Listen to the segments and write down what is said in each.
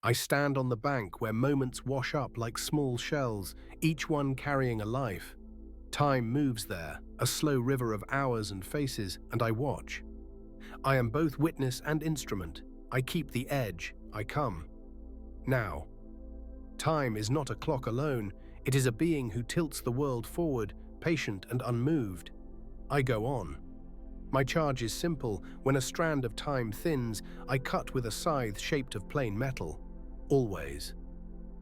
I stand on the bank where moments wash up like small shells, each one carrying a life. Time moves there, a slow river of hours and faces, and I watch. I am both witness and instrument. I keep the edge. I come. Now. Time is not a clock alone. It is a being who tilts the world forward, patient and unmoved. I go on. My charge is simple. When a strand of time thins, I cut with a scythe shaped of plain metal. Always.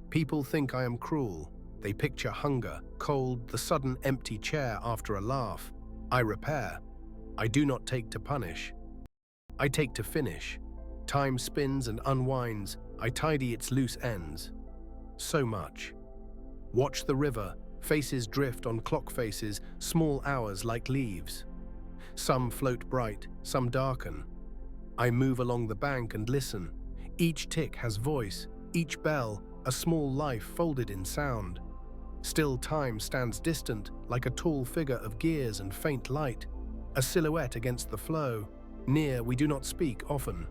People think I am cruel. They picture hunger, cold, the sudden empty chair after a laugh. I repair. I do not take to punish. I take to finish. Time spins and unwinds. I tidy its loose ends. So much. Watch the river. Faces drift on clock faces, small hours like leaves. Some float bright, some darken. I move along the bank and listen. Each tick has voice, each bell, a small life folded in sound. Still time stands distant, like a tall figure of gears and faint light, a silhouette against the flow. Near, we do not speak often.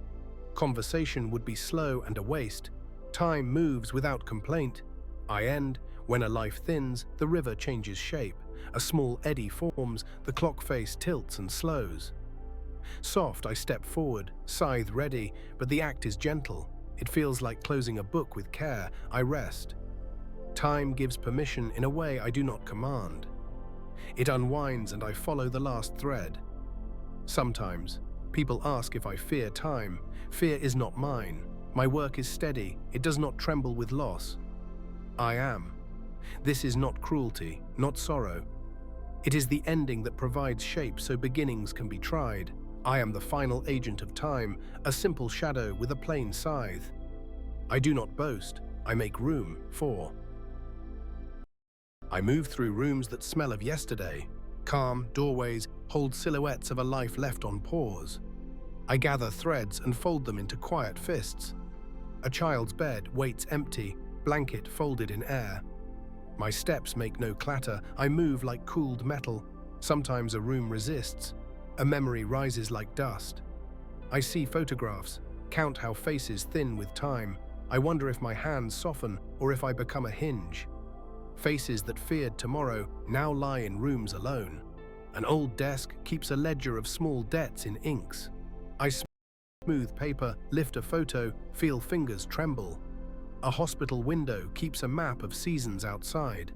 Conversation would be slow and a waste. Time moves without complaint. I end. When a life thins, the river changes shape. A small eddy forms, the clock face tilts and slows. Soft, I step forward, scythe ready, but the act is gentle. It feels like closing a book with care. I rest. Time gives permission in a way I do not command. It unwinds and I follow the last thread. Sometimes, people ask if I fear time. Fear is not mine. My work is steady. It does not tremble with loss. I am. This is not cruelty, not sorrow. It is the ending that provides shape so beginnings can be tried. I am the final agent of time, a simple shadow with a plain scythe. I do not boast. I make room for. I move through rooms that smell of yesterday. Calm doorways hold silhouettes of a life left on pause. I gather threads and fold them into quiet fists. A child's bed waits empty, blanket folded in air. My steps make no clatter. I move like cooled metal. Sometimes a room resists. A memory rises like dust. I see photographs, count how faces thin with time. I wonder if my hands soften or if I become a hinge. Faces that feared tomorrow now lie in rooms alone. An old desk keeps a ledger of small debts in inks. I smooth paper, lift a photo, feel fingers tremble. A hospital window keeps a map of seasons outside.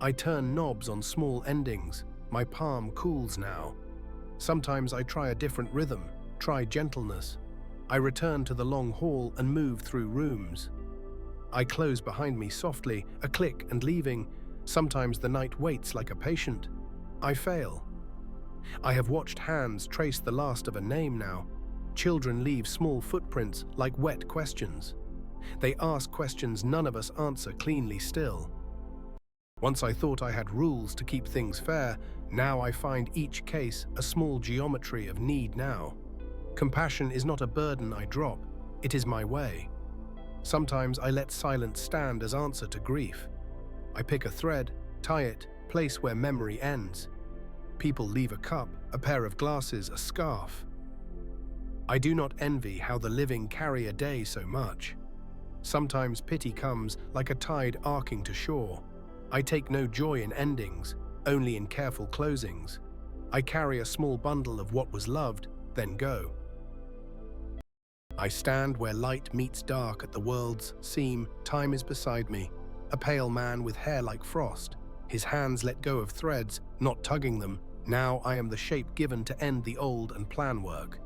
I turn knobs on small endings. My palm cools now. Sometimes I try a different rhythm, try gentleness. I return to the long hall and move through rooms. I close behind me softly, a click and leaving. Sometimes the night waits like a patient. I fail. I have watched hands trace the last of a name now. Children leave small footprints like wet questions. They ask questions none of us answer cleanly still. Once I thought I had rules to keep things fair, now I find each case a small geometry of need now. Compassion is not a burden I drop, it is my way. Sometimes I let silence stand as answer to grief. I pick a thread, tie it, place where memory ends. People leave a cup, a pair of glasses, a scarf. I do not envy how the living carry a day so much. Sometimes pity comes like a tide arcing to shore. I take no joy in endings, only in careful closings. I carry a small bundle of what was loved, then go. I stand where light meets dark at the world's seam. Time is beside me, a pale man with hair like frost. His hands let go of threads, not tugging them. Now I am the shape given to end the old and plan work.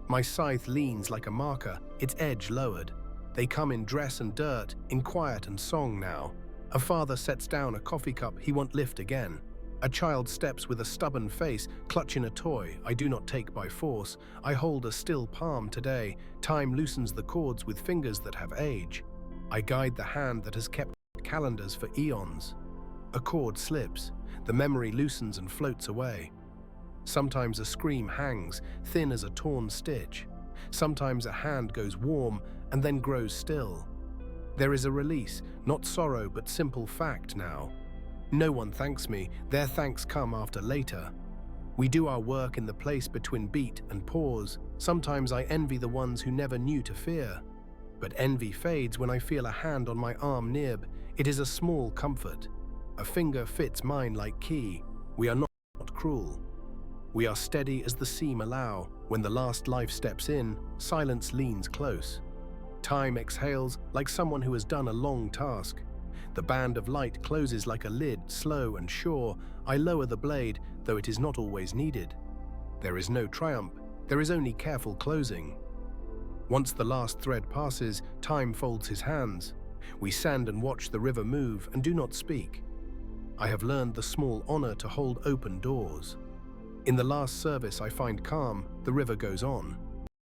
My scythe leans like a marker, its edge lowered. They come in dress and dirt, in quiet and song now. A father sets down a coffee cup he won't lift again. A child steps with a stubborn face, clutching a toy I do not take by force. I hold a still palm today. Time loosens the cords with fingers that have age. I guide the hand that has kept calendars for eons. A cord slips. The memory loosens and floats away. Sometimes a scream hangs, thin as a torn stitch. Sometimes a hand goes warm and then grows still. There is a release, not sorrow but simple fact now. No one thanks me, their thanks come after later. We do our work in the place between beat and pause. Sometimes I envy the ones who never knew to fear. But envy fades when I feel a hand on my arm nib. It is a small comfort. A finger fits mine like key. We are not cruel. We are steady as the seam allow. When the last life steps in, silence leans close. Time exhales like someone who has done a long task. The band of light closes like a lid, slow and sure. I lower the blade, though it is not always needed. There is no triumph, there is only careful closing. Once the last thread passes, time folds his hands. We stand and watch the river move and do not speak. I have learned the small honor to hold open doors. In the last service I find calm, the river goes on.